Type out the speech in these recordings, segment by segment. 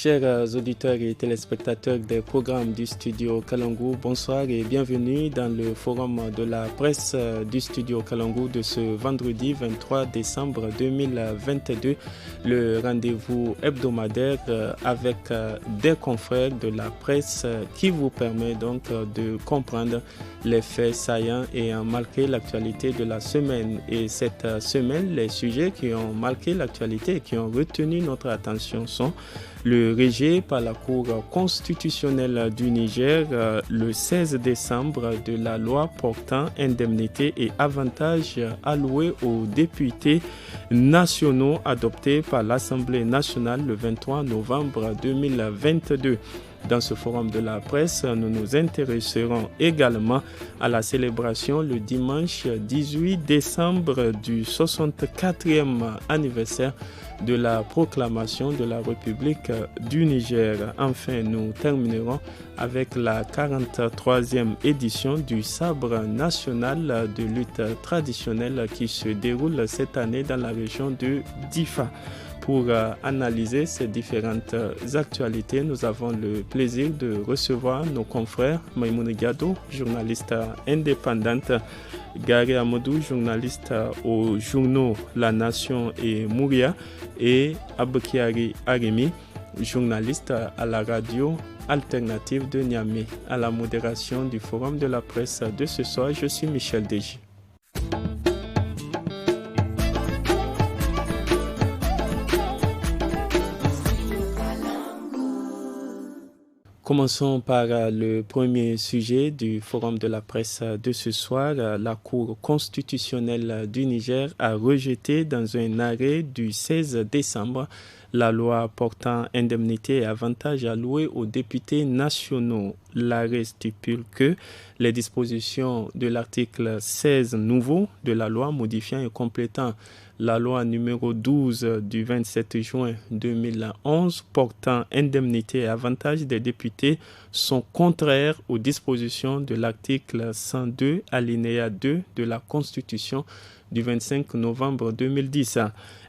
Chers auditeurs et téléspectateurs des programmes du studio Kalangu, bonsoir et bienvenue dans le forum de la presse du studio Kalangu de ce vendredi 23 décembre 2022. Le rendez-vous hebdomadaire avec des confrères de la presse qui vous permet donc de comprendre les faits saillants ayant marqué l'actualité de la semaine. Et cette semaine, les sujets qui ont marqué l'actualité et qui ont retenu notre attention sont le rejet par la Cour constitutionnelle du Niger le 16 décembre de la loi portant indemnités et avantages alloués aux députés nationaux adoptée par l'Assemblée nationale le 23 novembre 2022. Dans ce forum de la presse, nous nous intéresserons également à la célébration le dimanche 18 décembre du 64e anniversaire de la proclamation de la République du Niger. Enfin, nous terminerons avec la 43e édition du sabre national de lutte traditionnelle qui se déroule cette année dans la région de Difa. Pour analyser ces différentes actualités, nous avons le plaisir de recevoir nos confrères Maïmouna Gado, journaliste indépendante, Gary Amadou, journaliste aux journaux La Nation et Mouria, et Abokiari Arimi, journaliste à la radio alternative de Niamey. À la modération du forum de la presse de ce soir, je suis Michel Deji. Commençons par le premier sujet du forum de la presse de ce soir. La Cour constitutionnelle du Niger a rejeté dans un arrêt du 16 décembre la loi portant indemnités et avantages alloués aux députés nationaux. L'arrêt stipule que les dispositions de l'article 16 nouveau de la loi modifiant et complétant la loi numéro 12 du 27 juin 2011 portant indemnités et avantages des députés sont contraires aux dispositions de l'article 102 alinéa 2 de la Constitution du 25 novembre 2010.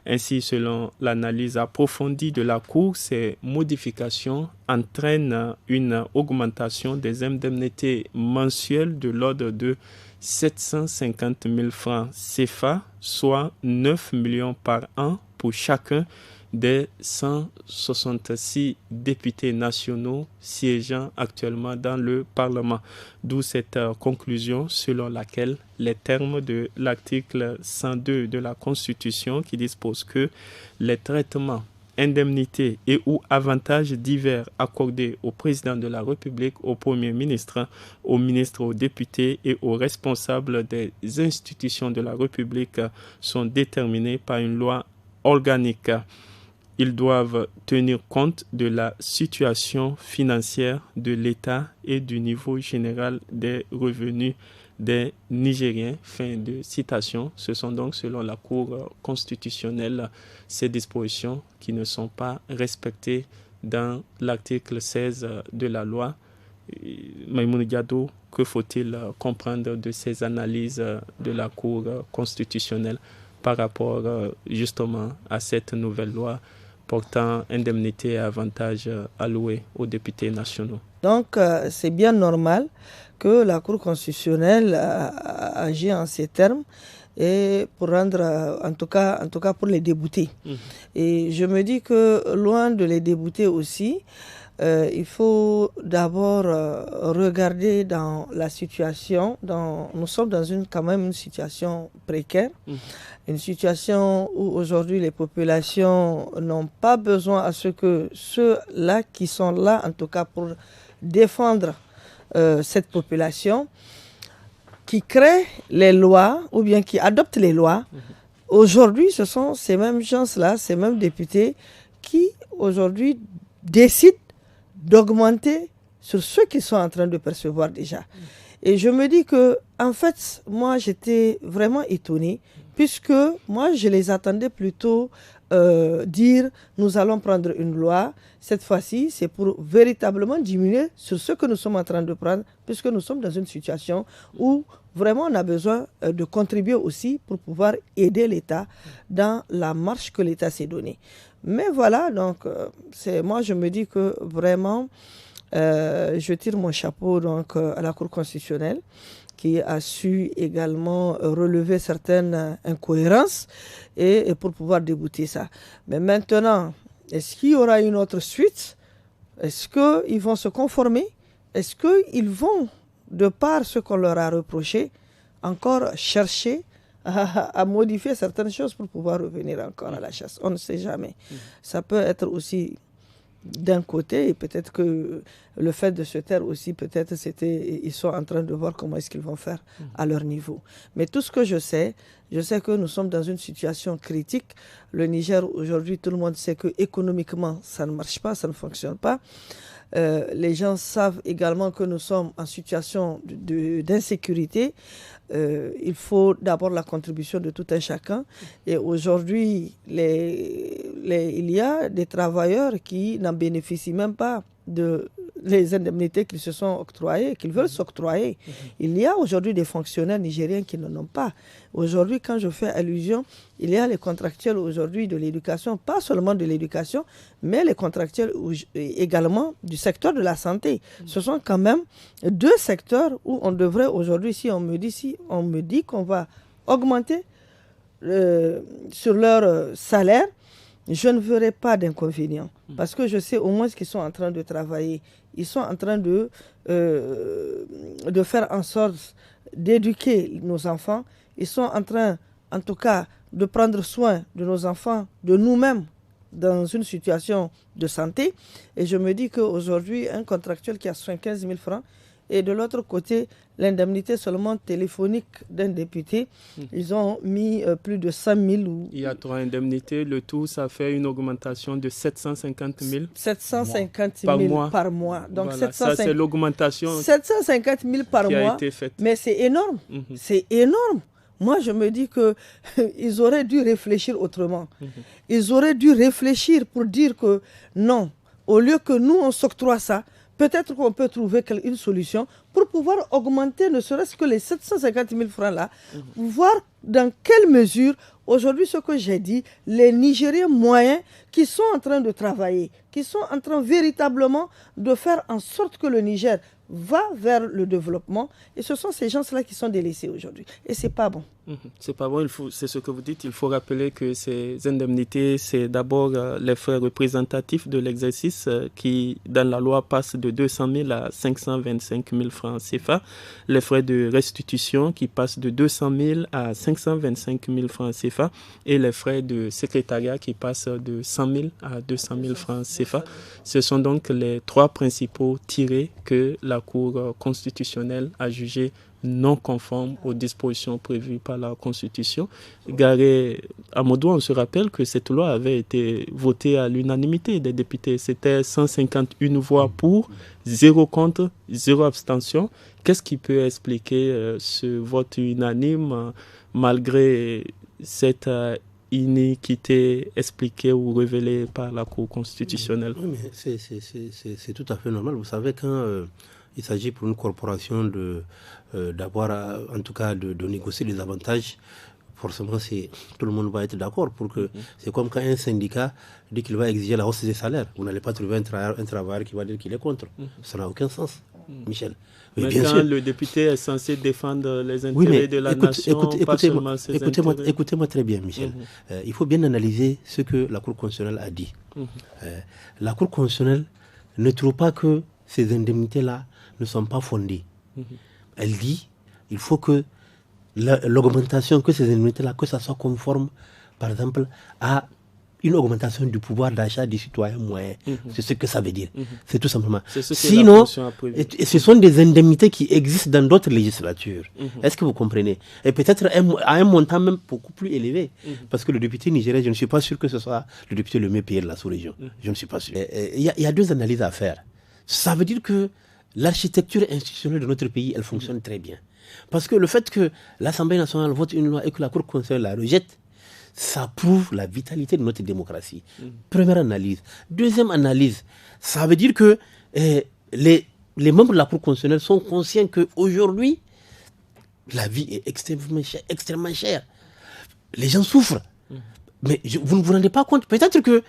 Ainsi, selon l'analyse approfondie de la Cour, ces modifications entraînent une augmentation des indemnités mensuelles de l'ordre de 750 000 francs CFA, soit 9 millions par an pour chacun des 166 députés nationaux siégeant actuellement dans le Parlement. D'où cette conclusion selon laquelle les termes de l'article 102 de la Constitution qui dispose que les traitements, indemnités et ou avantages divers accordés au président de la République, au Premier ministre, aux ministres, aux députés et aux responsables des institutions de la République sont déterminés par une loi organique. Ils doivent tenir compte de la situation financière de l'État et du niveau général des revenus des Nigériens. Fin de citation. Ce sont donc, selon la Cour constitutionnelle, ces dispositions qui ne sont pas respectées dans l'article 16 de la loi. Maïmouna Gado, que faut-il comprendre de ces analyses de la Cour constitutionnelle par rapport justement à cette nouvelle loi portant indemnités et avantages alloués aux députés nationaux? Donc, c'est bien normal que la Cour constitutionnelle agit en ces termes et pour rendre, en tout cas pour les débouter. Et je me dis que loin de les débouter aussi, il faut d'abord regarder dans la situation. Nous sommes dans quand même une situation précaire, une situation où aujourd'hui les populations n'ont pas besoin à ce que ceux-là qui sont là, en tout cas pour défendre cette population, qui créent les lois ou bien qui adoptent les lois. Aujourd'hui, ce sont ces mêmes gens-là, ces mêmes députés qui aujourd'hui décident d'augmenter sur ceux qui sont en train de percevoir déjà. Et je me dis que, en fait, moi, j'étais vraiment étonnée, puisque moi, je les attendais plutôt dire nous allons prendre une loi. Cette fois-ci, c'est pour véritablement diminuer sur ce que nous sommes en train de prendre, puisque nous sommes dans une situation où vraiment on a besoin de contribuer aussi pour pouvoir aider l'État dans la marche que l'État s'est donnée. Mais voilà, donc, moi, je me dis que vraiment, je tire mon chapeau donc, à la Cour constitutionnelle qui a su également relever certaines incohérences et pour pouvoir débouter ça. Mais maintenant, est-ce qu'il y aura une autre suite? Est-ce qu'ils vont se conformer? Est-ce qu'ils vont, de par ce qu'on leur a reproché, encore chercher à modifier certaines choses pour pouvoir revenir encore à la chasse? On ne sait jamais. Ça peut être aussi d'un côté, et peut-être que le fait de se taire aussi, peut-être ils sont en train de voir comment est-ce qu'ils vont faire à leur niveau. Mais tout ce que je sais que nous sommes dans une situation critique. Le Niger, aujourd'hui, tout le monde sait que économiquement, ça ne marche pas, ça ne fonctionne pas. Les gens savent également que nous sommes en situation d'insécurité. Il faut d'abord la contribution de tout un chacun. Et aujourd'hui, il y a des travailleurs qui n'en bénéficient même pas de les indemnités qu'ils se sont octroyées, qu'ils veulent s'octroyer. Il y a aujourd'hui des fonctionnaires nigériens qui n'en ont pas. Aujourd'hui, quand je fais allusion, il y a les contractuels aujourd'hui de l'éducation, pas seulement de l'éducation, mais les contractuels également du secteur de la santé. Ce sont quand même deux secteurs où on devrait aujourd'hui, si on me dit qu'on va augmenter sur leur salaire, je ne verrai pas d'inconvénient. Parce que je sais au moins qu'ils sont en train de travailler. Ils sont en train de faire en sorte d'éduquer nos enfants. Ils sont en train, en tout cas, de prendre soin de nos enfants, de nous-mêmes, dans une situation de santé. Et je me dis qu'aujourd'hui, un contractuel qui a 75 000 francs, et de l'autre côté, l'indemnité seulement téléphonique d'un député, ils ont mis plus de 100 000. Il y a 3 indemnités, le tout, ça fait une augmentation de 750 000 par mois. Donc voilà, ça, c'est l'augmentation 750 000 par mois, a été faite. Mais c'est énorme. C'est énorme. Moi, je me dis qu'ils auraient dû réfléchir autrement. Ils auraient dû réfléchir pour dire que non, au lieu que nous, on s'octroie ça, peut-être qu'on peut trouver une solution pour pouvoir augmenter ne serait-ce que les 750 000 francs là, voir dans quelle mesure, aujourd'hui ce que j'ai dit, les Nigériens moyens qui sont en train de travailler, qui sont en train véritablement de faire en sorte que le Niger va vers le développement, et ce sont ces gens-là qui sont délaissés aujourd'hui. Et c'est pas bon. C'est pas bon, c'est ce que vous dites. Il faut rappeler que ces indemnités, c'est d'abord les frais représentatifs de l'exercice qui, dans la loi, passent de 200 000 à 525 000 francs CFA. Les frais de restitution qui passent de 200 000 à 525 000 francs CFA. Et les frais de secrétariat qui passent de 100 000 à 200 000 francs CFA. Ce sont donc les 3 principaux tirés que la Cour constitutionnelle a jugés non conformes aux dispositions prévues par la Constitution. Garé Amadou, on se rappelle que cette loi avait été votée à l'unanimité des députés. C'était 151 voix pour, 0 contre, 0 abstention. Qu'est-ce qui peut expliquer ce vote unanime malgré cette iniquité expliquée ou révélée par la Cour constitutionnelle? Oui, mais c'est tout à fait normal. Vous savez, quand il s'agit pour une corporation d'avoir, en tout cas, de négocier des avantages, forcément, tout le monde va être d'accord. C'est comme quand un syndicat dit qu'il va exiger la hausse des salaires. Vous n'allez pas trouver un travailleur qui va dire qu'il est contre. Ça n'a aucun sens, Michel. Mais bien quand sûr, le député est censé défendre les intérêts de la nation, pas seulement ses intérêts. Écoutez-moi très bien, Michel. Il faut bien analyser ce que la Cour constitutionnelle a dit. La Cour constitutionnelle ne trouve pas que ces indemnités-là ne sont pas fondées. Elle dit il faut que l'augmentation, que ces indemnités-là, que ça soit conforme, par exemple, à une augmentation du pouvoir d'achat des citoyens moyens. C'est ce que ça veut dire. C'est tout simplement. Sinon, et ce sont des indemnités qui existent dans d'autres législatures. Est-ce que vous comprenez? Et peut-être à un montant même beaucoup plus élevé. Parce que le député nigérien, je ne suis pas sûr que ce soit le député le mieux payé de la sous-région. Je ne suis pas sûr. Il y a 2 analyses à faire. Ça veut dire que l'architecture institutionnelle de notre pays, elle fonctionne très bien. Parce que le fait que l'Assemblée nationale vote une loi et que la Cour constitutionnelle la rejette, ça prouve la vitalité de notre démocratie. Première analyse. Deuxième analyse, ça veut dire que les membres de la Cour constitutionnelle sont conscients qu'aujourd'hui, la vie est extrêmement chère. Les gens souffrent. Mais vous ne vous rendez pas compte, peut-être que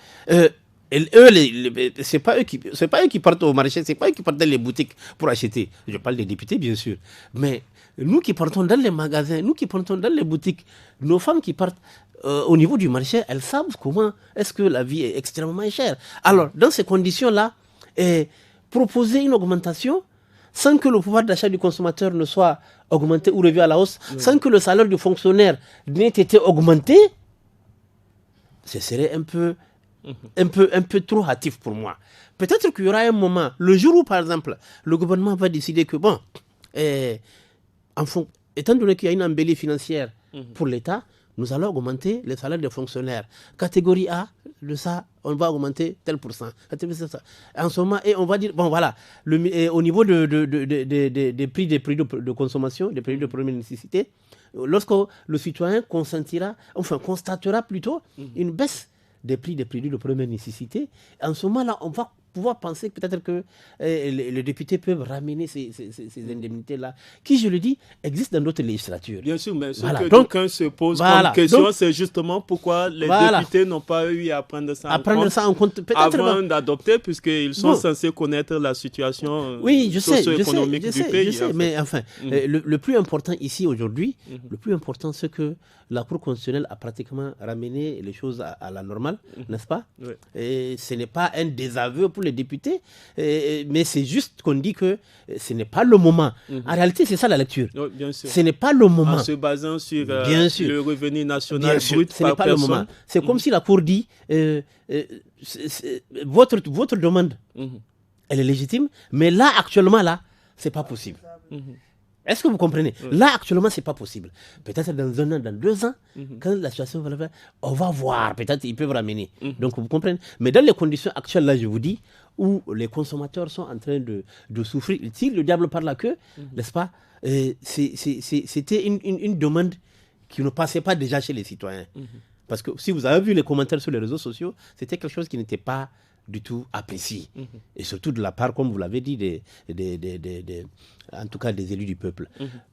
c'est pas eux qui partent au marché, c'est pas eux qui partent dans les boutiques pour acheter. Je parle des députés, bien sûr. Mais nous qui partons dans les magasins, nous qui partons dans les boutiques, nos femmes qui partent au niveau du marché, elles savent comment est-ce que la vie est extrêmement chère. Alors, dans ces conditions-là, proposer une augmentation sans que le pouvoir d'achat du consommateur ne soit augmenté ou revu à la hausse, sans que le salaire du fonctionnaire n'ait été augmenté, ce serait un peu trop hâtif pour moi. Peut-être qu'il y aura un moment, le jour où, par exemple, le gouvernement va décider que, bon, étant donné qu'il y a une embellie financière pour l'État, nous allons augmenter les salaires des fonctionnaires. Catégorie A, de ça, on va augmenter tel pourcent. En ce moment, et on va dire, bon voilà, au niveau des prix de consommation, des prix de première nécessité, lorsque le citoyen constatera plutôt une baisse des prix des produits de première nécessité, en ce moment-là, on va pouvoir penser peut-être que les députés peuvent ramener ces indemnités-là, qui, je le dis, existent dans d'autres législatures. Bien sûr, mais ce que quelqu'un se pose comme question, c'est justement pourquoi les députés n'ont pas eu à prendre ça en compte avant d'adopter, puisqu'ils sont censés connaître la situation socio-économique du pays. Je sais, mais enfin, le plus important ici aujourd'hui, le plus important, c'est que la Cour constitutionnelle a pratiquement ramené les choses à la normale, n'est-ce pas? Oui. Et ce n'est pas un désaveu pour les députés, mais c'est juste qu'on dit que ce n'est pas le moment. En réalité, c'est ça la lecture. Oui, bien sûr. Ce n'est pas le moment. En se basant sur le revenu national brut ce n'est pas le moment. C'est comme si la Cour dit votre demande, elle est légitime, mais là, actuellement, ce n'est pas possible. Est-ce que vous comprenez? Là, actuellement, ce n'est pas possible. Peut-être dans 1 an, dans 2 ans, quand la situation va le faire, on va voir. Peut-être qu'ils peuvent ramener. Donc, vous comprenez? Mais dans les conditions actuelles, là, je vous dis, où les consommateurs sont en train de souffrir, ils tirent le diable par la queue, n'est-ce pas? C'était une demande qui ne passait pas déjà chez les citoyens. Parce que si vous avez vu les commentaires sur les réseaux sociaux, c'était quelque chose qui n'était pas du tout apprécié. Et surtout de la part, comme vous l'avez dit, en tout cas des élus du peuple.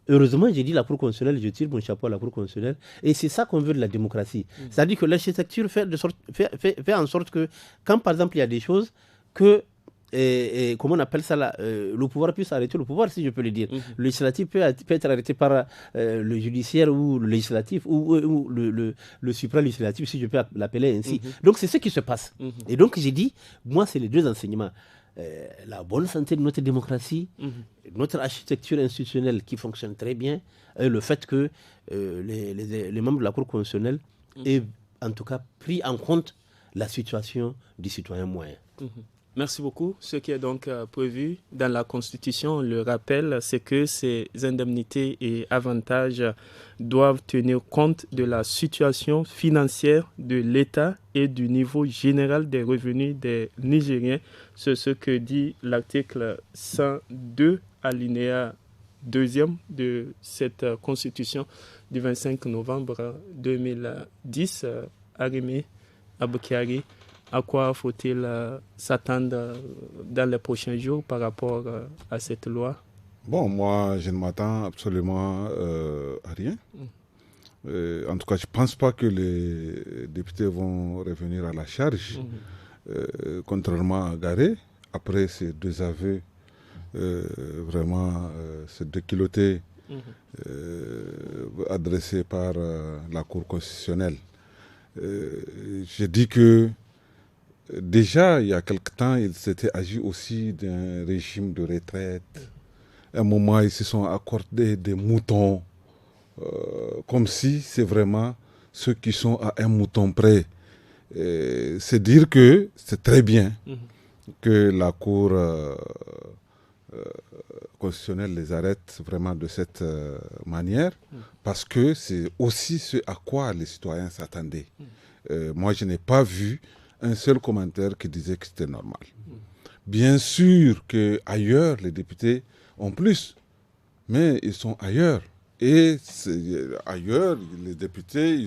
Heureusement, j'ai dit la Cour constitutionnelle, je tire mon chapeau à la Cour constitutionnelle, et c'est ça qu'on veut de la démocratie. C'est-à-dire que l'architecture fait en sorte que, quand par exemple il y a des choses que, comment on appelle ça là, le pouvoir puisse arrêter le pouvoir, si je peux le dire. Le législatif peut être arrêté par le judiciaire ou le législatif ou le supralégislatif, si je peux l'appeler ainsi. Donc c'est ce qui se passe. Et donc j'ai dit, moi c'est les deux enseignements. La bonne santé de notre démocratie, notre architecture institutionnelle qui fonctionne très bien, et le fait que les membres de la Cour constitutionnelle aient en tout cas pris en compte la situation du citoyen moyen. Merci beaucoup. Ce qui est donc prévu dans la Constitution, on le rappelle, c'est que ces indemnités et avantages doivent tenir compte de la situation financière de l'État et du niveau général des revenus des Nigériens. C'est ce que dit l'article 102, alinéa 2e de cette Constitution du 25 novembre 2010. Arimi Aboukari, à quoi faut-il s'attendre dans les prochains jours par rapport à cette loi? Bon, moi, je ne m'attends absolument à rien. En tout cas, je ne pense pas que les députés vont revenir à la charge, contrairement à Garé. Après ces deux aveux, vraiment, ces deux culottés adressés par la Cour constitutionnelle. Je dis que déjà, il y a quelque temps, il s'était agi aussi d'un régime de retraite. À un moment, ils se sont accordés des moutons, comme si c'est vraiment ceux qui sont à un mouton près. C'est dire que c'est très bien que la Cour constitutionnelle les arrête vraiment de cette manière, parce que c'est aussi ce à quoi les citoyens s'attendaient. Moi, je n'ai pas vu un seul commentaire qui disait que c'était normal. Bien sûr qu'ailleurs, les députés ont plus, mais ils sont ailleurs. Et ailleurs, les députés,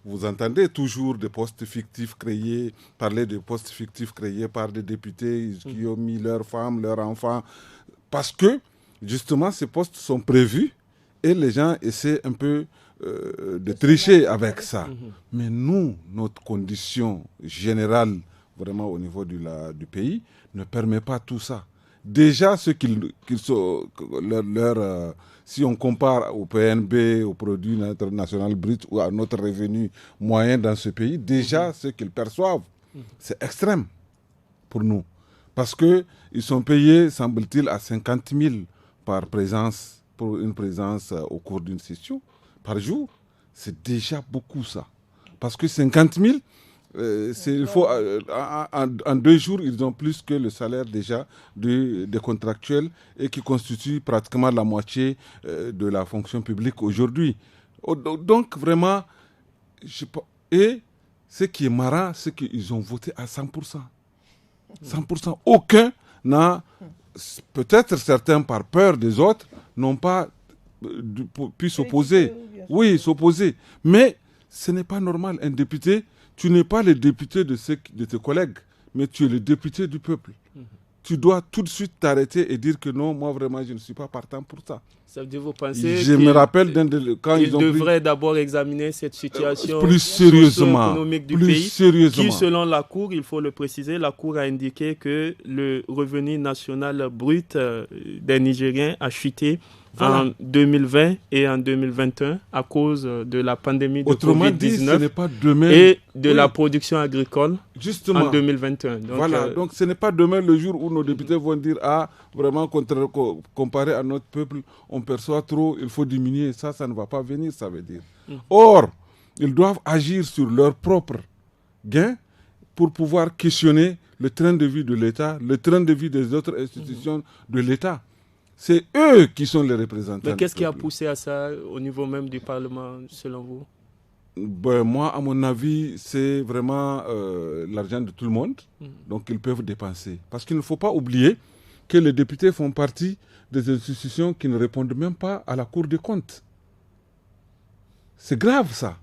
vous entendez toujours des postes fictifs créés, parler de postes fictifs créés par des députés qui ont mis leurs femmes, leurs enfants, parce que, justement, ces postes sont prévus et les gens essaient un peu de tricher avec ça. Mais nous, notre condition générale, vraiment au niveau du pays, ne permet pas tout ça. Déjà, si on compare au PNB, au produit national brut ou à notre revenu moyen dans ce pays, déjà, ce qu'ils perçoivent, c'est extrême pour nous. Parce qu'ils sont payés, semble-t-il, à 50 000 pour une présence au cours d'une session par jour. C'est déjà beaucoup ça. Parce que 50 000, il faut, en 2 jours, ils ont plus que le salaire déjà des contractuels et qui constitue pratiquement la moitié de la fonction publique aujourd'hui. Donc vraiment, et ce qui est marrant, c'est qu'ils ont voté à 100%. 100%. Aucun n'a, peut-être certains par peur des autres, n'ont pas pu s'opposer. Oui, s'opposer. Mais ce n'est pas normal. Un député, tu n'es pas le député de tes collègues, mais tu es le député du peuple. Tu dois tout de suite t'arrêter et dire que non, moi vraiment, je ne suis pas partant pour ça. Ça veut dire, vous pensez je me rappelle quand ils devraient d'abord examiner cette situation plus sérieusement, socio-économique du pays, qui, selon la Cour, il faut le préciser, la Cour a indiqué que le revenu national brut des Nigériens a chuté en 2020 et en 2021 à cause de la pandémie de Covid-19 et de la production agricole en 2021. Donc, donc ce n'est pas demain le jour où nos députés vont dire vraiment comparé à notre peuple, on perçoit trop, il faut diminuer. Ça ne va pas venir, ça veut dire. Or, ils doivent agir sur leurs propres gains pour pouvoir questionner le train de vie de l'État, le train de vie des autres institutions de l'État. C'est eux qui sont les représentants. Mais qu'est-ce qui a poussé à ça au niveau même du Parlement, selon vous? Moi, à mon avis, c'est vraiment l'argent de tout le monde. Donc, ils peuvent dépenser. Parce qu'il ne faut pas oublier que les députés font partie des institutions qui ne répondent même pas à la Cour des comptes. C'est grave, ça.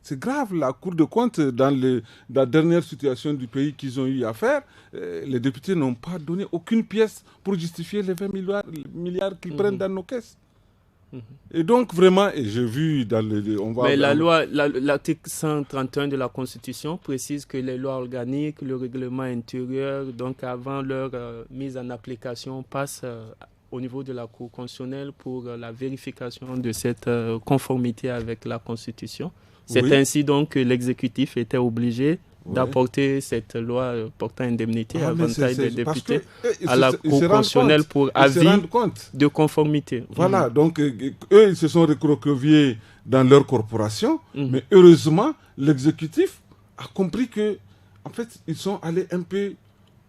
C'est grave, la Cour des comptes, dans la dernière situation du pays qu'ils ont eu à faire, les députés n'ont pas donné aucune pièce pour justifier les 20 milliards qu'ils prennent dans nos caisses. Et donc, vraiment, et j'ai vu dans Mais l'article 131 de la Constitution précise que les lois organiques, le règlement intérieur, donc avant leur mise en application, passent au niveau de la Cour constitutionnelle pour la vérification de cette conformité avec la Constitution. C'est ainsi donc que l'exécutif était obligé d'apporter cette loi portant indemnité à avantage des députés à la Cour constitutionnelle pour avis de conformité. Voilà, donc eux, ils se sont recroquevillés dans leur corporation, mais heureusement, l'exécutif a compris que, en fait, ils sont allés un peu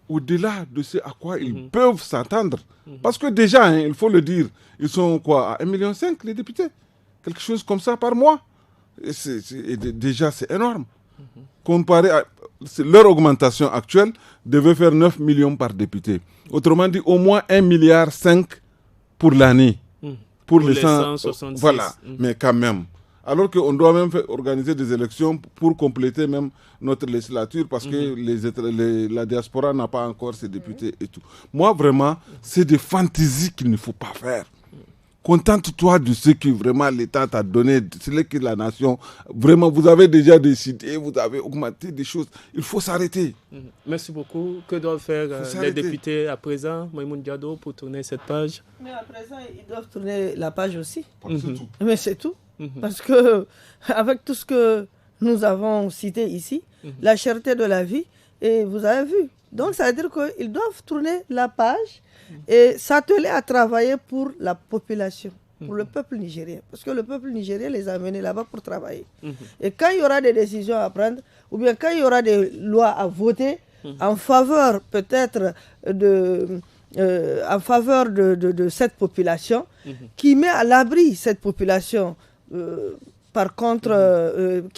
au-delà de ce à quoi ils peuvent s'attendre. Parce que déjà, il faut le dire, ils sont à 1,5 million les députés, quelque chose comme ça par mois. Déjà, c'est énorme. Comparé à leur augmentation actuelle, devait faire 9 millions par député. Autrement dit, au moins 1,5 milliard pour l'année. Pour les 166. Voilà, mais quand même. Alors qu'on doit même organiser des élections pour compléter même notre législature parce que la diaspora n'a pas encore ses députés et tout. Moi, vraiment, c'est des fantaisies qu'il ne faut pas faire. Contente-toi de ce que vraiment l'État t'a donné, c'est que la nation, vraiment, vous avez déjà décidé, vous avez augmenté des choses. Il faut s'arrêter. Merci beaucoup. Que doivent faire les députés à présent, Maïmoun Diado, pour tourner cette page? Mais à présent, ils doivent tourner la page aussi. C'est tout. Mais c'est tout. Parce que, avec tout ce que nous avons cité ici, la cherté de la vie, et vous avez vu. Donc, ça veut dire qu'ils doivent tourner la page et s'atteler à travailler pour la population, pour le peuple nigérien. Parce que le peuple nigérien les a menés là-bas pour travailler. Et quand il y aura des décisions à prendre, ou bien quand il y aura des lois à voter en faveur peut-être de cette population, qui met à l'abri cette population, qui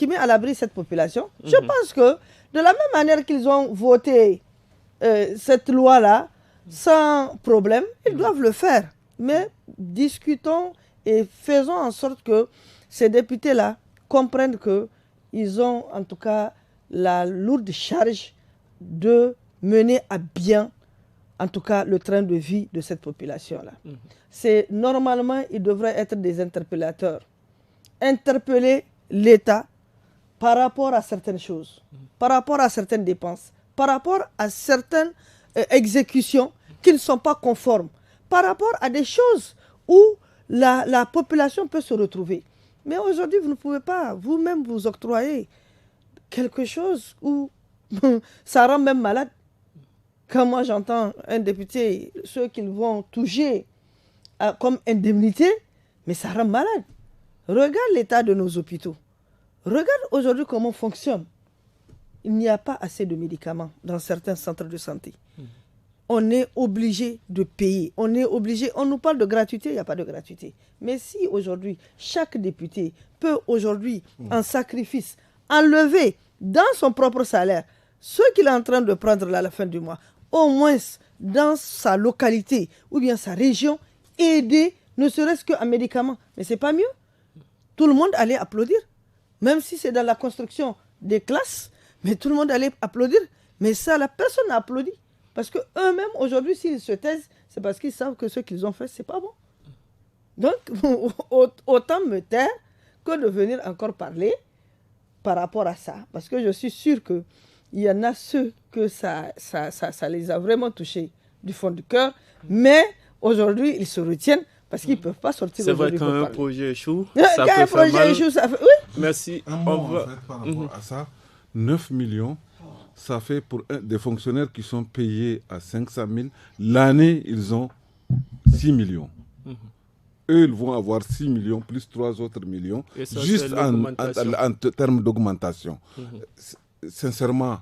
met à l'abri cette population, je pense que de la même manière qu'ils ont voté cette loi-là, sans problème, ils doivent le faire. Mais discutons et faisons en sorte que ces députés-là comprennent qu'ils ont en tout cas la lourde charge de mener à bien en tout cas le train de vie de cette population-là. C'est normalement, ils devraient être des interpellateurs. interpeller l'État par rapport à certaines choses, par rapport à certaines dépenses, par rapport à certaines exécutions qui ne sont pas conformes, par rapport à des choses où la population peut se retrouver. Mais aujourd'hui, vous ne pouvez pas vous-même vous octroyer quelque chose où ça rend même malade. Quand moi j'entends un député, ceux qu'ils vont toucher comme indemnité, mais ça rend malade. Regarde l'état de nos hôpitaux. Regarde aujourd'hui comment fonctionne. Il n'y a pas assez de médicaments dans certains centres de santé. On est obligé de payer. On nous parle de gratuité, il n'y a pas de gratuité. Mais si aujourd'hui, chaque député peut aujourd'hui, en sacrifice, enlever dans son propre salaire ce qu'il est en train de prendre là à la fin du mois, au moins dans sa localité ou bien sa région, aider, ne serait-ce qu'un médicament. Mais ce n'est pas mieux. Tout le monde allait applaudir. Même si c'est dans la construction des classes, mais tout le monde allait applaudir. Mais ça, la personne n'a applaudi. Parce qu'eux-mêmes, aujourd'hui, s'ils se taisent, c'est parce qu'ils savent que ce qu'ils ont fait, ce n'est pas bon. Donc, autant me taire que de venir encore parler par rapport à ça. Parce que je suis sûre qu'il y en a ceux que ça les a vraiment touchés du fond du cœur. Mais aujourd'hui, ils se retiennent parce qu'ils ne peuvent pas sortir. C'est vrai qu'un projet échoue, ça peut faire mal. Oui. Merci. Un mot, en fait, par rapport à ça, 9 millions, ça fait pour des fonctionnaires qui sont payés à 500 000. L'année, ils ont 6 millions. Eux, ils vont avoir 6 millions plus 3 autres millions, ça, juste en termes d'augmentation. Sincèrement,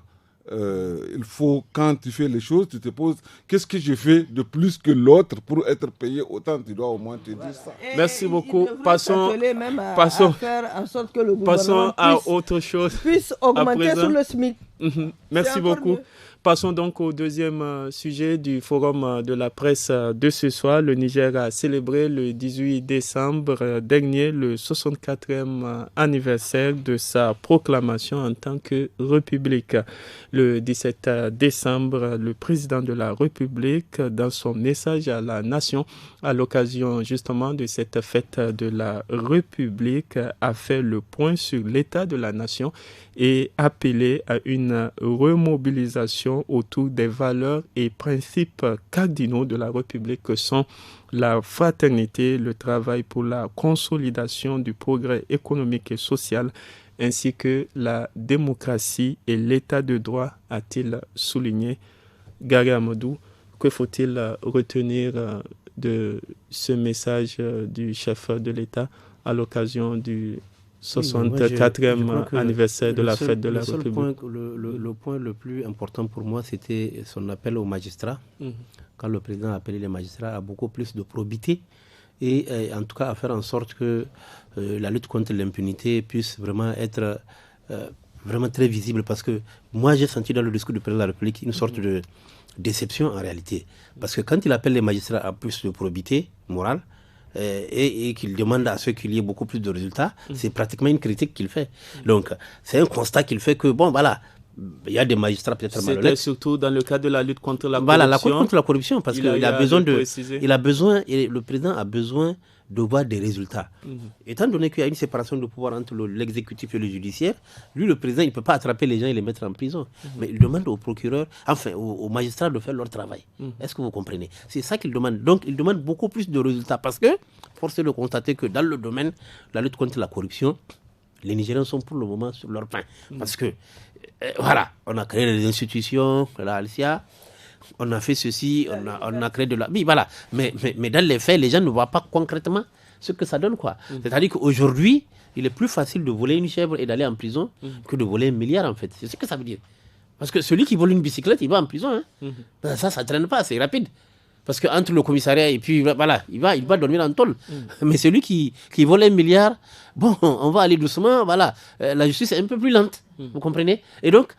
il faut, quand tu fais les choses, tu te poses, qu'est-ce que je fais de plus que l'autre pour être payé autant? Tu dois au moins te dire ça. Merci beaucoup. Passons à autre chose. Puisse augmenter sur le SMIC. Merci beaucoup. Passons donc au deuxième sujet du forum de la presse de ce soir. Le Niger a célébré le 18 décembre dernier le 64e anniversaire de sa proclamation en tant que République. Le 17 décembre, le président de la République, dans son message à la nation, à l'occasion justement de cette fête de la République, a fait le point sur l'état de la nation et appelé à une remobilisation autour des valeurs et principes cardinaux de la République que sont la fraternité, le travail pour la consolidation du progrès économique et social, ainsi que la démocratie et l'état de droit, a-t-il souligné. Gary Amadou, que faut-il retenir de ce message du chef de l'État à l'occasion du 64e anniversaire de la fête de la République? Le point le plus important pour moi, c'était son appel aux magistrats. Quand le président a appelé les magistrats à beaucoup plus de probité et en tout cas à faire en sorte que la lutte contre l'impunité puisse vraiment être vraiment très visible. Parce que moi, j'ai senti dans le discours du président de la République une sorte de déception en réalité. Parce que quand il appelle les magistrats à plus de probité morale, et qu'il demande à ceux qu'il y ait beaucoup plus de résultats, c'est pratiquement une critique qu'il fait. Donc, c'est un constat qu'il fait que, bon, voilà, il y a des magistrats peut-être malhonnêtes. C'était surtout dans le cadre de la lutte contre la corruption. Voilà, la lutte contre la corruption, parce qu'il a besoin le président a besoin de voir des résultats. Étant donné qu'il y a une séparation de pouvoir entre l'exécutif et le judiciaire, lui, le président, il ne peut pas attraper les gens et les mettre en prison. Mais il demande aux procureurs, enfin, aux magistrats de faire leur travail. Est-ce que vous comprenez? C'est ça qu'il demande. Donc, il demande beaucoup plus de résultats parce que, force est de constater que dans le domaine de la lutte contre la corruption, les Nigériens sont pour le moment sur leur pain. Parce que, voilà, on a créé des institutions, la Alcia, on a fait ceci, on a créé de la... Oui, voilà. Mais dans les faits, les gens ne voient pas concrètement ce que ça donne, quoi. C'est-à-dire qu'aujourd'hui, il est plus facile de voler une chèvre et d'aller en prison que de voler 1 milliard, en fait. C'est ce que ça veut dire. Parce que celui qui vole une bicyclette, il va en prison. Ben, ça ne traîne pas, c'est rapide. Parce qu'entre le commissariat et puis, voilà, il va dormir en tôle. Mais celui qui vole 1 milliard, bon, on va aller doucement, voilà. La justice est un peu plus lente, vous comprenez? Et donc,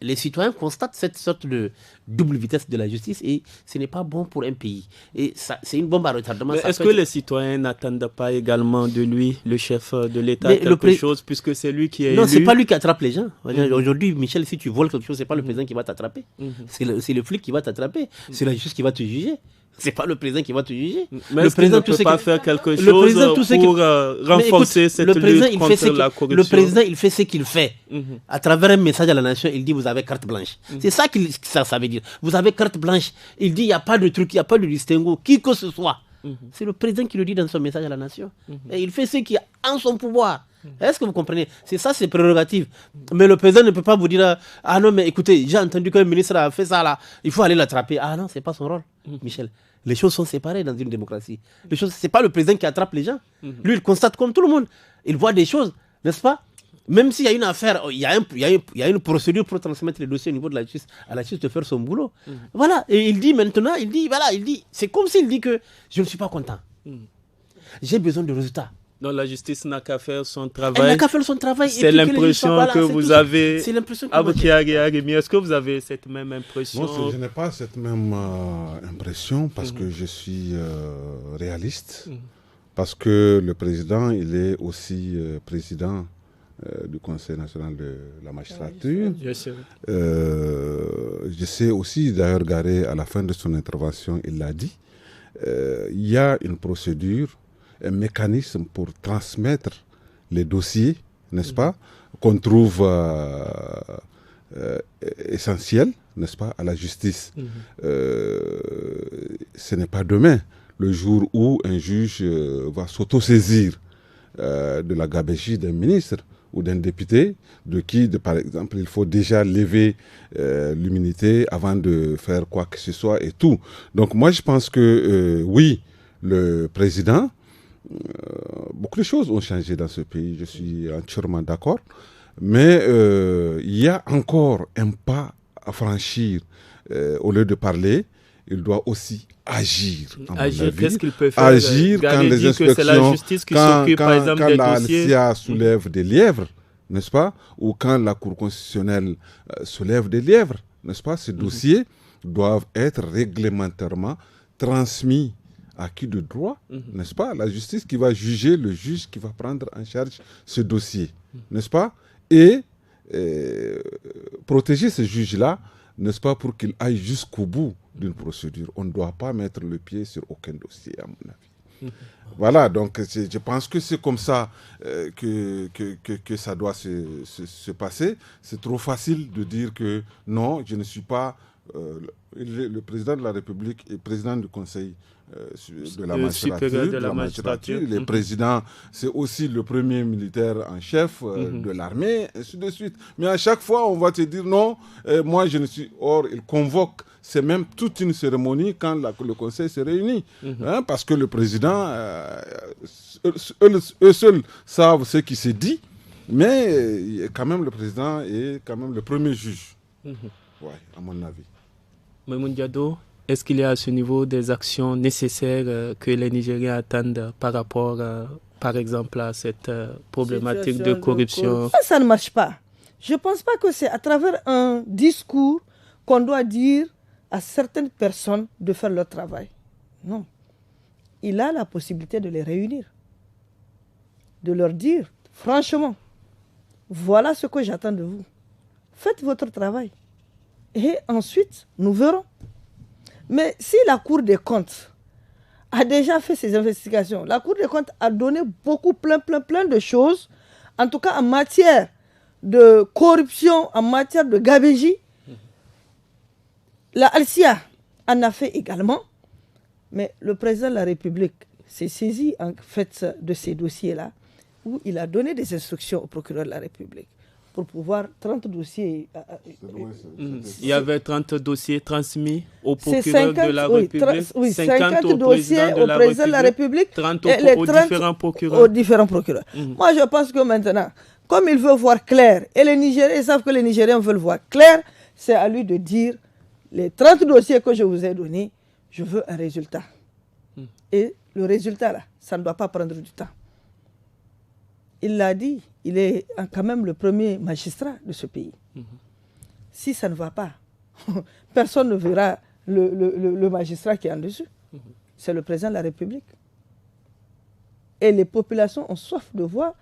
les citoyens constatent cette sorte de double vitesse de la justice et ce n'est pas bon pour un pays. Et ça, c'est une bombe à retardement. Est-ce que les citoyens n'attendent pas également de lui, le chef de l'État, quelque chose, puisque c'est lui qui est Non, élu? ce n'est pas lui qui attrape les gens. Aujourd'hui, Michel, si tu voles quelque chose, ce n'est pas le président qui va t'attraper. C'est le flic qui va t'attraper. C'est la justice qui va te juger. C'est pas le président qui va te juger. Mais le président ne peut pas faire quelque chose pour renforcer cette lutte contre la corruption. Le président, il fait ce qu'il fait. À travers un message à la nation, il dit vous avez carte blanche. C'est ça que ça veut dire. Vous avez carte blanche. Il dit il n'y a pas de truc, il n'y a pas de distinguo, qui que ce soit. C'est le président qui le dit dans son message à la nation. Et il fait ce qui est en son pouvoir. Est-ce que vous comprenez? C'est ça, c'est prérogative. Mais le président ne peut pas vous dire ah non, mais écoutez, j'ai entendu qu'un ministre a fait ça là, il faut aller l'attraper. Ah non, c'est pas son rôle, Michel. Les choses sont séparées dans une démocratie. C'est pas le président qui attrape les gens. Lui, il constate comme tout le monde. Il voit des choses, n'est-ce pas? Même s'il y a une affaire, il y a une procédure pour transmettre les dossiers au niveau de la justice, à la justice de faire son boulot. Voilà. Et il dit maintenant, c'est comme s'il dit que je ne suis pas content. J'ai besoin de résultats. Donc la justice n'a qu'à faire son travail. Elle n'a qu'à faire son travail. C'est l'impression que vous avez. C'est l'impression que est-ce que vous avez cette même impression? Moi, je n'ai pas cette même impression parce que je suis réaliste. Parce que le président, il est aussi président du Conseil national de la magistrature. Je sais aussi, d'ailleurs, Garé, à la fin de son intervention, il l'a dit, il y a une procédure, un mécanisme pour transmettre les dossiers, n'est-ce pas, qu'on trouve essentiels, n'est-ce pas, à la justice. Ce n'est pas demain, le jour où un juge va s'autosaisir de la gabégie d'un ministre ou d'un député, par exemple, il faut déjà lever l'immunité avant de faire quoi que ce soit et tout. Donc moi, je pense que oui, le président, beaucoup de choses ont changé dans ce pays, je suis entièrement d'accord, mais il y a encore un pas à franchir. Au lieu de parler, il doit aussi agir. Agir, qu'est-ce qu'il peut faire? Agir quand les inspections, c'est la justice qui s'occupe, par exemple, quand des la dossiers. LCA soulève des lièvres, n'est-ce pas? Ou quand la Cour constitutionnelle soulève des lièvres, n'est-ce pas? Ces dossiers doivent être réglementairement transmis à qui de droit, n'est-ce pas? La justice qui va juger, le juge qui va prendre en charge ce dossier, n'est-ce pas? Et protéger ce juge-là, n'est-ce pas, pour qu'il aille jusqu'au bout d'une procédure. On ne doit pas mettre le pied sur aucun dossier, à mon avis. Voilà, donc je pense que c'est comme ça que ça doit se passer. C'est trop facile de dire que non, je ne suis pas le président de la République et président du Conseil de la magistrature. Le président, c'est aussi le premier militaire en chef de l'armée, ainsi de suite. Mais à chaque fois, on va te dire non, moi je ne suis... Or, il convoque, c'est même toute une cérémonie quand le Conseil se réunit. Parce que le président, eux seuls savent ce qui se dit, mais quand même le président est quand même le premier juge. Ouais, à mon avis. Maïmouna Diado, est-ce qu'il y a à ce niveau des actions nécessaires que les Nigériens attendent par rapport, par exemple, à cette problématique de corruption? Ça ne marche pas. Je ne pense pas que c'est à travers un discours qu'on doit dire à certaines personnes de faire leur travail. Non. Il a la possibilité de les réunir, de leur dire, franchement, voilà ce que j'attends de vous. Faites votre travail. Et ensuite, nous verrons. Mais si la Cour des comptes a déjà fait ses investigations, la Cour des comptes a donné plein de choses, en tout cas en matière de corruption, en matière de gabégie. La Alcia en a fait également, mais le président de la République s'est saisi en fait de ces dossiers-là, où il a donné des instructions au procureur de la République pour pouvoir 30 dossiers. Il y avait 30 dossiers transmis au procureur de la République, 50 au dossiers au président de la République, 30 aux différents procureurs. Moi, je pense que maintenant, comme il veut voir clair, et les Nigériens savent que les Nigériens veulent voir clair, c'est à lui de dire, les 30 dossiers que je vous ai donnés, je veux un résultat. Et le résultat, là, ça ne doit pas prendre du temps. Il l'a dit, il est quand même le premier magistrat de ce pays. Si ça ne va pas, personne ne verra le magistrat qui est en dessus. C'est le président de la République. Et les populations ont soif de voir,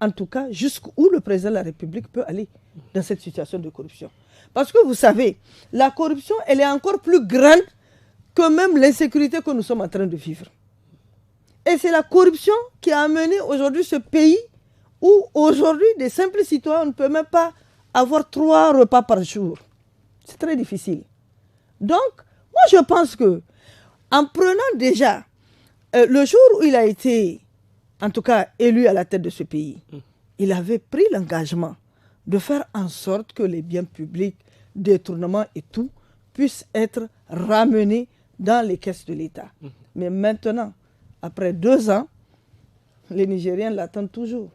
en tout cas, jusqu'où le président de la République peut aller dans cette situation de corruption. Parce que vous savez, la corruption, elle est encore plus grande que même l'insécurité que nous sommes en train de vivre. Et c'est la corruption qui a amené aujourd'hui ce pays où aujourd'hui des simples citoyens ne peuvent même pas avoir 3 repas par jour. C'est très difficile. Donc, moi je pense que en prenant déjà le jour où il a été, en tout cas, élu à la tête de ce pays, il avait pris l'engagement de faire en sorte que les biens publics, détournements et tout, puissent être ramenés dans les caisses de l'État. Mais maintenant, après 2 ans, les Nigériens l'attendent toujours.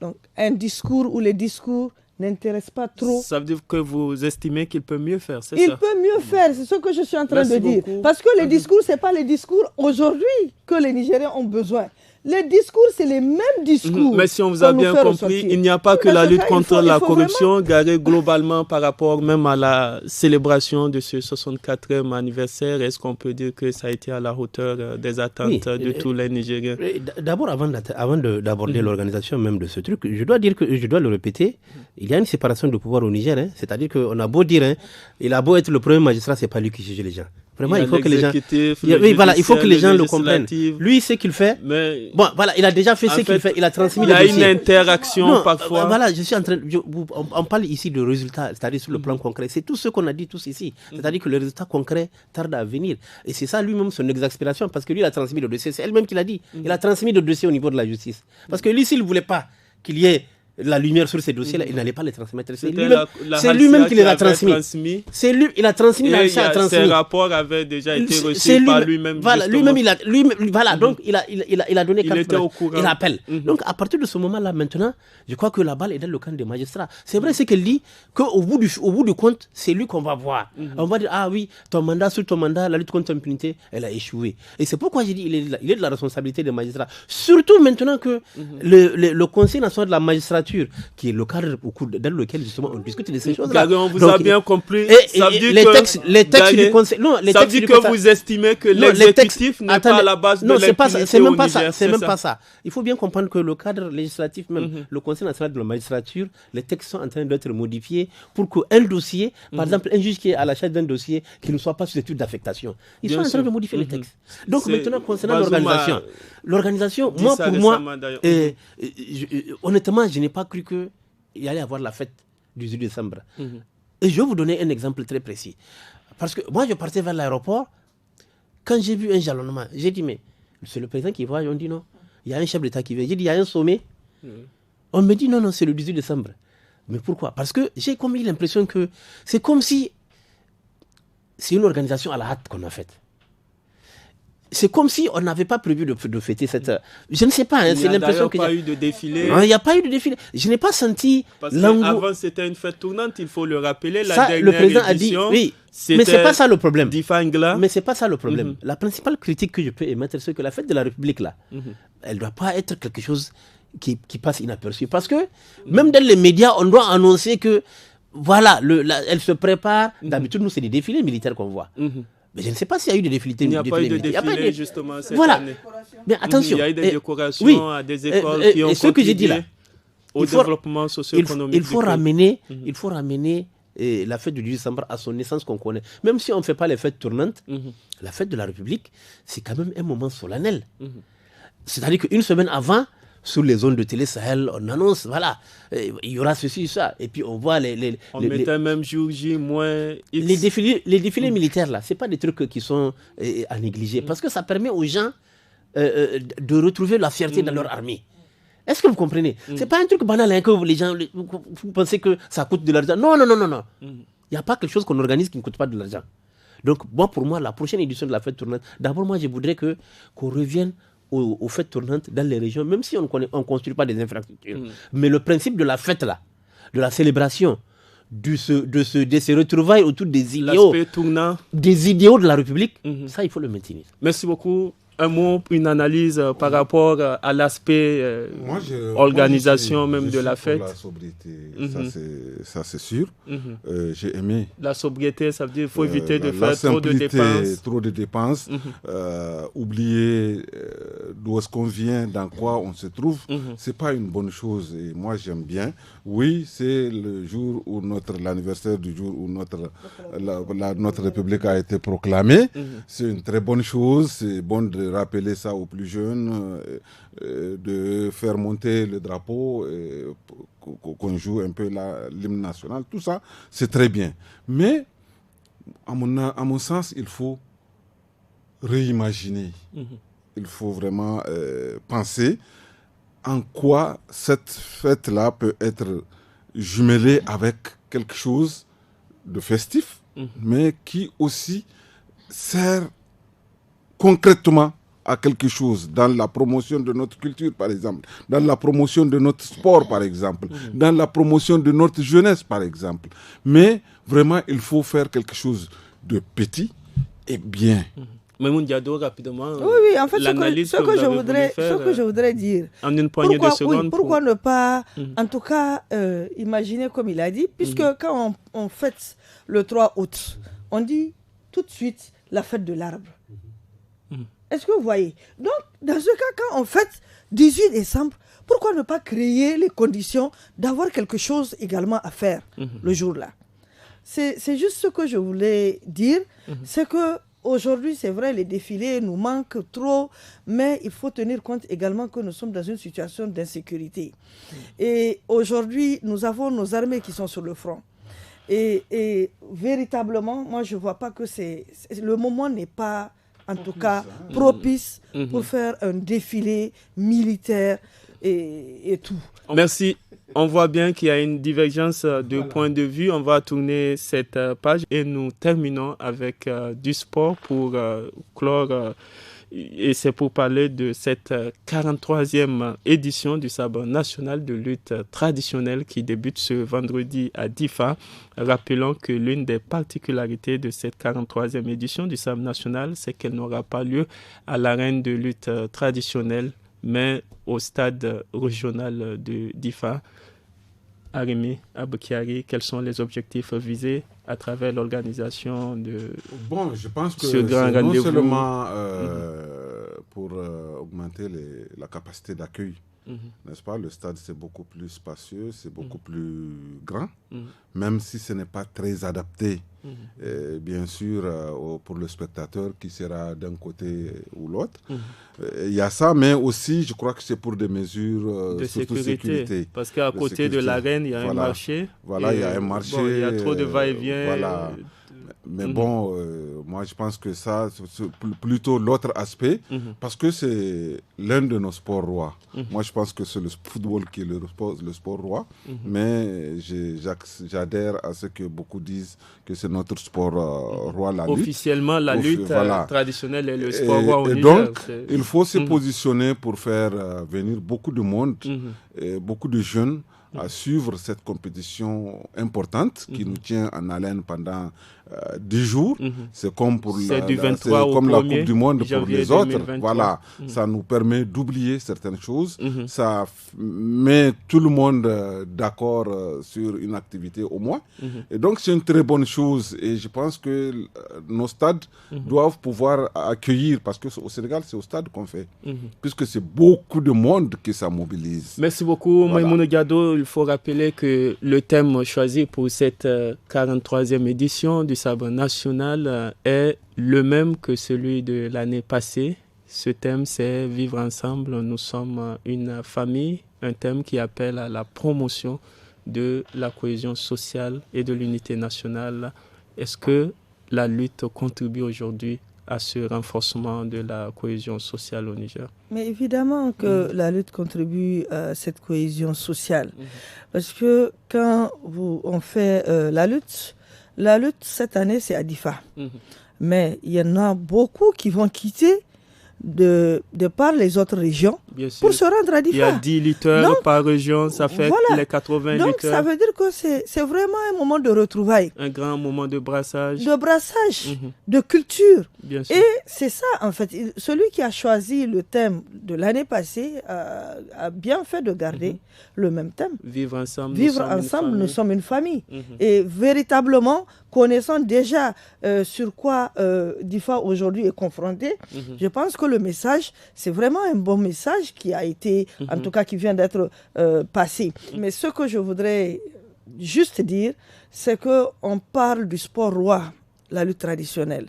Donc, un discours où les discours n'intéressent pas trop. Ça veut dire que vous estimez qu'il peut mieux faire, c'est ça? Il peut mieux faire, c'est ce que je suis en train de dire. Beaucoup. Parce que les discours, ce n'est pas les discours aujourd'hui que les Nigériens ont besoin. Les discours, c'est les mêmes discours. Mais si on vous a bien compris, il n'y a pas que la lutte contre la corruption, garée globalement par rapport même à la célébration de ce 64e anniversaire. Est-ce qu'on peut dire que ça a été à la hauteur des attentes de tous les Nigériens? D'abord, avant d'aborder l'organisation même de ce truc, je dois dire que, je dois le répéter, il y a une séparation de pouvoir au Niger. C'est-à-dire qu'on a beau dire, il a beau être le premier magistrat, ce n'est pas lui qui juge les gens. Vraiment, il faut que les gens. Il faut que les gens le comprennent. Lui, ce qu'il fait. Mais bon, voilà, il a déjà fait ce qu'il fait. Il a transmis le dossier. Il y a une interaction parfois. Voilà, je suis en train. On parle ici de résultats, c'est-à-dire sur le plan concret. C'est tout ce qu'on a dit tous ici. C'est-à-dire que les résultats concrets tardent à venir. Et c'est ça lui-même son exaspération, parce que lui, il a transmis le dossier. C'est elle-même qui l'a dit. Il a transmis le dossier au niveau de la justice. Parce que lui, s'il ne voulait pas qu'il y ait la lumière sur ces dossiers-là, il n'allait pas les transmettre. C'est lui-même qui les a transmis. C'est lui, il a transmis, la a transmis. Ces rapports avaient déjà été reçus par lui-même. Voilà, donc il a donné il appelle. Donc à partir de ce moment-là, maintenant, je crois que la balle est dans le camp des magistrats. C'est vrai ce qu'elle dit, qu'au bout du compte, c'est lui qu'on va voir. On va dire, ah oui, sur ton mandat, la lutte contre l'impunité, elle a échoué. Et c'est pourquoi j'ai dit, il est de la responsabilité des magistrats. Surtout maintenant que le Conseil national de la magistrature, qui est le cadre dans lequel justement on discute de ces choses-là. On vous a bien compris. Ça veut dire les textes du Conseil. Non, les ça veut dire que vous estimez que l'exécutif n'est pas à la base de l'impunité. C'est même pas ça. C'est même pas ça. Il faut bien comprendre que le cadre législatif, même le Conseil national de la magistrature, les textes sont en train d'être modifiés pour qu'un dossier, par exemple, un juge qui est à la charge d'un dossier, qui ne soit pas susceptible d'affectation. Ils sont en train de modifier les textes. Donc maintenant, concernant l'organisation, honnêtement, je n'ai pas cru qu'il allait avoir la fête du 18 décembre. Et je vais vous donner un exemple très précis. Parce que moi, je partais vers l'aéroport. Quand j'ai vu un jalonnement, j'ai dit, mais c'est le président qui voit. On dit non. Il y a un chef d'État qui vient. J'ai dit, il y a un sommet. On me dit, non, c'est le 18 décembre. Mais pourquoi? Parce que j'ai comme eu l'impression que c'est comme si c'est une organisation à la hâte qu'on a faite. C'est comme si on n'avait pas prévu de fêter cette... Je ne sais pas, c'est l'impression qu'il n'y a pas eu de défilé. Il n'y a pas eu de défilé. Je n'ai pas senti... Parce qu'avant, c'était une fête tournante, il faut le rappeler. Le président a dit, oui, mais ce n'est pas ça le problème. Mais ce n'est pas ça le problème. La principale critique que je peux émettre, c'est que la fête de la République, là, elle ne doit pas être quelque chose qui passe inaperçu. Parce que même dans les médias, on doit annoncer que, voilà, elle se prépare. D'habitude, nous, c'est des défilés militaires qu'on voit. Mais je ne sais pas s'il y a eu des défilés. Il n'y a pas eu de défilé, justement, cette année. Mais attention. Il y a eu des décorations à des écoles qui ont contribué au développement socio-économique. Il faut ramener la fête du 18 décembre à son essence qu'on connaît. Même si on ne fait pas les fêtes tournantes, la fête de la République, c'est quand même un moment solennel. C'est-à-dire qu'une semaine avant, sur les zones de télé Sahel, on annonce, voilà, il y aura ceci, ça. Et puis on voit on mettait même jour J moins X. Les défilés militaires, là, ce n'est pas des trucs qui sont à négliger. Parce que ça permet aux gens de retrouver la fierté dans leur armée. Est-ce que vous comprenez? Ce n'est pas un truc banal hein, que les gens vous pensez que ça coûte de l'argent. Non. Il n'y a pas quelque chose qu'on organise qui ne coûte pas de l'argent. Donc, pour moi, la prochaine édition de la fête tournante, d'abord, moi, je voudrais qu'on revienne aux fêtes tournantes dans les régions, même si on ne construit pas des infrastructures. Mais le principe de la fête, là, de la célébration, de ces retrouvailles autour des idéaux de la République, ça, il faut le maintenir. Merci beaucoup. un mot, une analyse par rapport à l'aspect organisation même de la fête. Pour la sobriété, ça c'est sûr. J'ai aimé. La sobriété, ça veut dire qu'il faut éviter de faire trop de dépenses. Oublier d'où est-ce qu'on vient, dans quoi on se trouve, c'est pas une bonne chose. Et moi j'aime bien. Oui, c'est le jour où l'anniversaire du jour où notre République a été proclamée. C'est une très bonne chose. C'est bon de rappeler ça aux plus jeunes, de faire monter le drapeau, qu'on joue un peu l'hymne national. Tout ça, c'est très bien. Mais, à mon sens, il faut réimaginer. Il faut vraiment penser en quoi cette fête-là peut être jumelée avec quelque chose de festif, mais qui aussi sert concrètement à quelque chose dans la promotion de notre culture, par exemple, dans la promotion de notre sport, par exemple, dans la promotion de notre jeunesse, par exemple. Mais vraiment, il faut faire quelque chose de petit et bien. Maïmouna Diado, rapidement. Oui, en fait, ce que je voudrais dire. En une poignée de secondes. Pourquoi ne pas, en tout cas, imaginer comme il a dit, puisque quand on fête le 3 août, on dit tout de suite la fête de l'arbre. Est-ce que vous voyez? Donc, dans ce cas, quand on fête 18 décembre, pourquoi ne pas créer les conditions d'avoir quelque chose également à faire le jour-là? C'est juste ce que je voulais dire, c'est que aujourd'hui, c'est vrai, les défilés nous manquent trop, mais il faut tenir compte également que nous sommes dans une situation d'insécurité. Et aujourd'hui, nous avons nos armées qui sont sur le front. Et véritablement, moi, je ne vois pas que le moment n'est pas, en tout cas, propice pour faire un défilé militaire et tout. Merci. On voit bien qu'il y a une divergence de points de vue. On va tourner cette page et nous terminons avec du sport pour clore. Et c'est pour parler de cette 43e édition du sabre national de lutte traditionnelle qui débute ce vendredi à Difa. Rappelons que l'une des particularités de cette 43e édition du sabre national, c'est qu'elle n'aura pas lieu à l'arène de lutte traditionnelle, mais au stade régional de Difa. Arimi Aboukiari, quels sont les objectifs visés à travers l'organisation de je pense que ce grand c'est rendez-vous? Non seulement pour augmenter la capacité d'accueil, n'est-ce pas? Le stade, c'est beaucoup plus spacieux, c'est beaucoup plus grand, même si ce n'est pas très adapté, bien sûr, pour le spectateur qui sera d'un côté ou l'autre. Il y a ça, mais aussi, je crois que c'est pour des mesures de sécurité. Parce qu'à côté de l'arène, il y a un marché. Voilà, il y a un marché. Il y a trop de va-et-vient. Voilà. Mais moi je pense que ça, c'est plutôt l'autre aspect, parce que c'est l'un de nos sports rois. Moi je pense que c'est le football qui est le sport roi, mais j'adhère à ce que beaucoup disent que c'est notre sport roi, la lutte. Officiellement, la lutte traditionnelle est le sport roi au Niger. Donc, il faut se positionner pour faire venir beaucoup de monde, et beaucoup de jeunes, à suivre cette compétition importante qui nous tient en haleine pendant 10 jours. C'est comme pour la Coupe du Monde pour les autres. 2023. Voilà, ça nous permet d'oublier certaines choses. Ça met tout le monde d'accord sur une activité au moins. Et donc, c'est une très bonne chose. Et je pense que nos stades doivent pouvoir accueillir, parce qu'au Sénégal, c'est au stade qu'on fait, puisque c'est beaucoup de monde qui ça mobilise. Merci beaucoup, Maïmouna Diado. Il faut rappeler que le thème choisi pour cette 43e édition du sabre national est le même que celui de l'année passée. Ce thème, c'est vivre ensemble, nous sommes une famille, un thème qui appelle à la promotion de la cohésion sociale et de l'unité nationale. Est-ce que la lutte contribue aujourd'hui à ce renforcement de la cohésion sociale au Niger? Mais évidemment que la lutte contribue à cette cohésion sociale. Parce que quand on fait la lutte, cette année, c'est à Difa. Mais il y en a beaucoup qui vont quitter de par les autres régions pour se rendre à Difa. Il y a 10 lutteurs par région, ça fait les 80 lutteurs. Donc ça veut dire que c'est vraiment un moment de retrouvailles. Un grand moment de brassage. De culture. Bien sûr. Et c'est ça en fait. Celui qui a choisi le thème de l'année passée a bien fait de garder le même thème. Vivre ensemble, nous sommes une famille. Et véritablement, connaissant déjà sur quoi Difa aujourd'hui est confronté, je pense que le message, c'est vraiment un bon message qui a été, en tout cas qui vient d'être passé. Mais ce que je voudrais juste dire, c'est qu'on parle du sport roi, la lutte traditionnelle.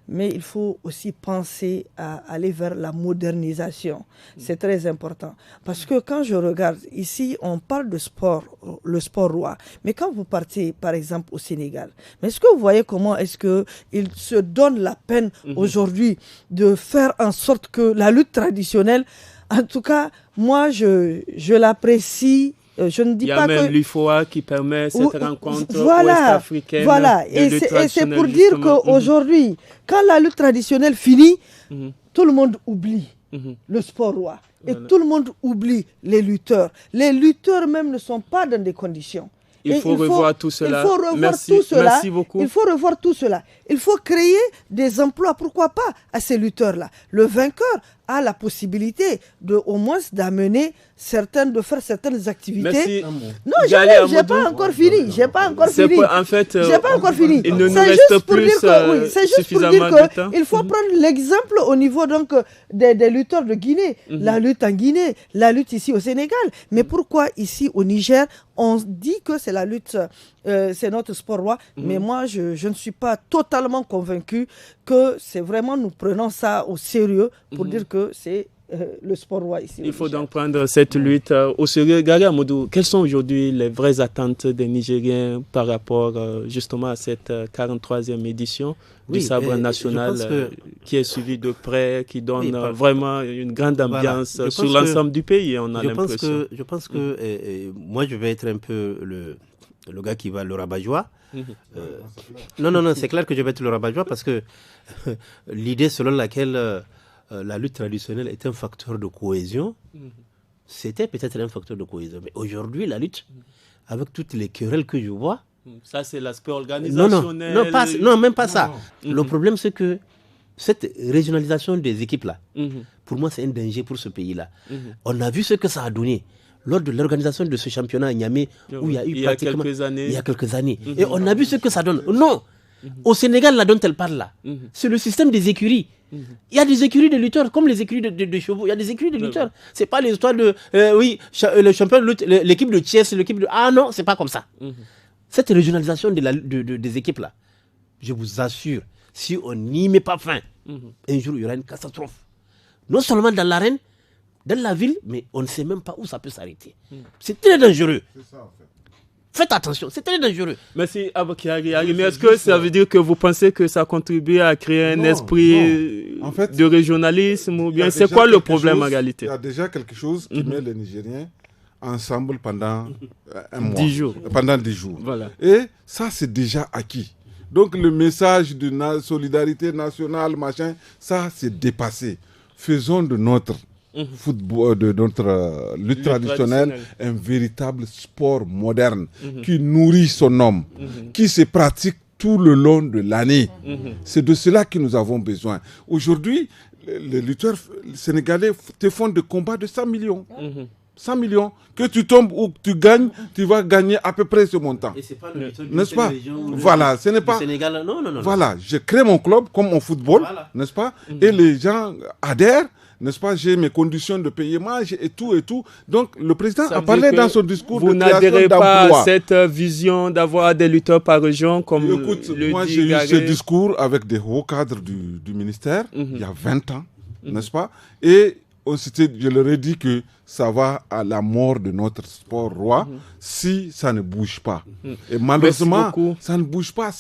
Mais il faut aussi penser à aller vers la modernisation. C'est très important. Parce que quand je regarde ici, on parle de sport, le sport roi. Mais quand vous partez, par exemple, au Sénégal, mais est-ce que vous voyez comment est-ce qu'ils se donnent la peine aujourd'hui de faire en sorte que la lutte traditionnelle, en tout cas, moi, je l'apprécie. Je ne dis pas que... Il y a même l'UFOA qui permet cette rencontre ouest-africaine. Voilà, et c'est pour dire qu'aujourd'hui, quand la lutte traditionnelle finit, tout le monde oublie le sport roi. Et tout le monde oublie les lutteurs. Les lutteurs même ne sont pas dans des conditions. Il faut revoir tout cela. Il faut revoir tout cela. Merci beaucoup. Il faut revoir tout cela. Il faut créer des emplois, pourquoi pas, à ces lutteurs-là. Le vainqueur a la possibilité au moins d'amener de faire certaines activités. Merci. Non, j'ai pas encore fini. J'ai pas encore fini. En fait, j'ai pas encore fini. Il ne nous reste plus suffisamment de temps. Il faut prendre l'exemple au niveau donc des lutteurs de Guinée, la lutte en Guinée, la lutte ici au Sénégal. Mais pourquoi ici au Niger, on dit que c'est la lutte, c'est notre sport roi, mais moi je ne suis pas totalement convaincu que c'est vraiment, nous prenons ça au sérieux pour dire que c'est le sport roi ici. Il faut donc prendre cette lutte au sérieux. Gary Amadou, quelles sont aujourd'hui les vraies attentes des Nigériens par rapport justement à cette 43e édition du sabre national qui est suivi de près, qui donne vraiment une grande ambiance sur l'ensemble du pays, on a l'impression. Je pense que moi je vais être un peu le gars qui va le rabat-joie. Non, c'est clair que je vais être le rabat-joie parce que l'idée selon laquelle la lutte traditionnelle est un facteur de cohésion, c'était peut-être un facteur de cohésion. Mais aujourd'hui, la lutte, avec toutes les querelles que je vois... Ça, c'est l'aspect organisationnel. Non, même pas ça. Le problème, c'est que cette régionalisation des équipes-là, pour moi, c'est un danger pour ce pays-là. On a vu ce que ça a donné lors de l'organisation de ce championnat à Niamey, où il y a eu pratiquement... Il y a quelques années. Et on a vu ce que ça donne. Non, au Sénégal, là dont elle parle là, c'est le système des écuries. Il y a des écuries de lutteurs, comme les écuries de chevaux. Il y a des écuries de lutteurs. C'est pas l'histoire de... le champion de lutte, l'équipe de Thiès, l'équipe de... Ah non, c'est pas comme ça. Cette régionalisation des équipes là, je vous assure, si on n'y met pas fin, un jour il y aura une catastrophe. Non seulement dans l'arène, dans la ville, mais on ne sait même pas où ça peut s'arrêter. C'est très dangereux. C'est ça, en fait. Faites attention, c'est très dangereux. Merci Abokiari. Mais est-ce que ça veut dire que vous pensez que ça contribue à créer un esprit en fait, de régionalisme ou bien c'est quoi le problème en réalité? Il y a déjà quelque chose qui met les Nigériens ensemble pendant un mois. 10 jours. Pendant 10 jours. Voilà. Et ça, c'est déjà acquis. Donc le message de solidarité nationale, machin, ça, c'est dépassé. Faisons de notre football, de notre lutte traditionnelle, un véritable sport moderne qui nourrit son homme, qui se pratique tout le long de l'année. C'est de cela que nous avons besoin. Aujourd'hui, les lutteurs sénégalais te font des combats de 100 millions. 100 millions, que tu tombes ou que tu gagnes, tu vas gagner à peu près ce montant. Et c'est pas le n'est-ce pas? Voilà, ce n'est pas. Sénégal, non. Voilà, je crée mon club comme au football, voilà. N'est-ce pas? Et les gens adhèrent. N'est-ce pas, j'ai mes conditions de paiement et tout. Donc, le président a parlé dans son discours de création d'emplois. Vous n'adhérez pas à cette vision d'avoir des lutteurs par région comme moi, j'ai eu ce discours avec des hauts cadres du ministère il y a 20 ans, n'est-ce pas? Et je leur ai dit que ça va à la mort de notre sport roi si ça ne bouge pas. Et malheureusement, ça ne bouge pas.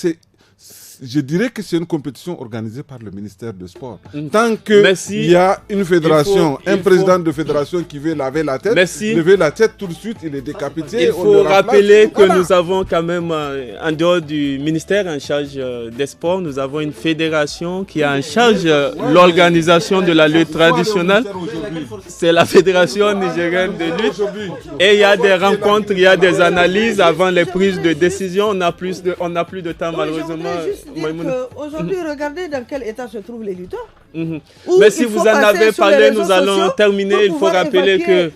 je dirais que c'est une compétition organisée par le ministère du Sport. Tant qu'il y a une fédération, un président de fédération qui veut laver la tête, lever la tête tout de suite, il est décapité. Il faut rappeler que nous avons quand même, en dehors du ministère en charge des sports, nous avons une fédération qui a en charge l'organisation de la lutte traditionnelle. C'est la fédération nigérienne de lutte. Et il y a des rencontres, il y a des analyses avant les prises de décision. On n'a plus de temps malheureusement. Aujourd'hui, regardez dans quel état se trouvent les lutteurs. Mais si vous en avez parlé, nous allons terminer. Il faut rappeler que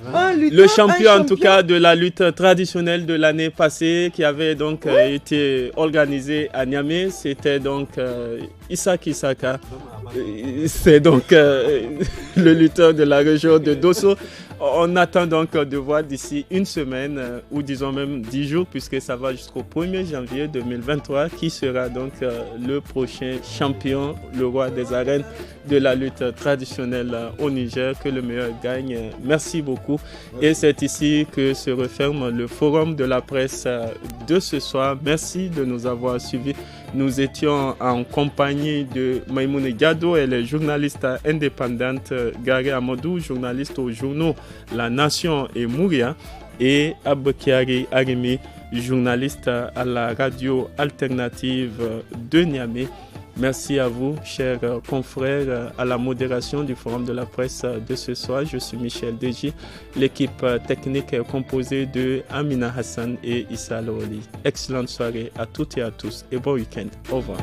le champion, en tout cas, de la lutte traditionnelle de l'année passée, qui avait donc été organisé à Niamey, c'était donc Isaac Isaka. C'est donc le lutteur de la région de Dosso. On attend donc de voir d'ici une semaine ou disons même 10 jours, puisque ça va jusqu'au 1er janvier 2023, qui sera donc le prochain champion, le roi des arènes de la lutte traditionnelle au Niger. Que le meilleur gagne. Merci beaucoup. Et c'est ici que se referme le forum de la presse de ce soir. Merci de nous avoir suivis. Nous étions en compagnie de Maïmoune Gado, elle est journaliste indépendante, Gary Amadou, journaliste aux journaux La Nation et Mouria, et Abkiari Arimi, journaliste à la radio alternative de Niamey. Merci à vous, chers confrères, à la modération du Forum de la presse de ce soir. Je suis Michel Deji. L'équipe technique est composée de Amina Hassan et Issa Lawali. Excellente soirée à toutes et à tous et bon week-end. Au revoir.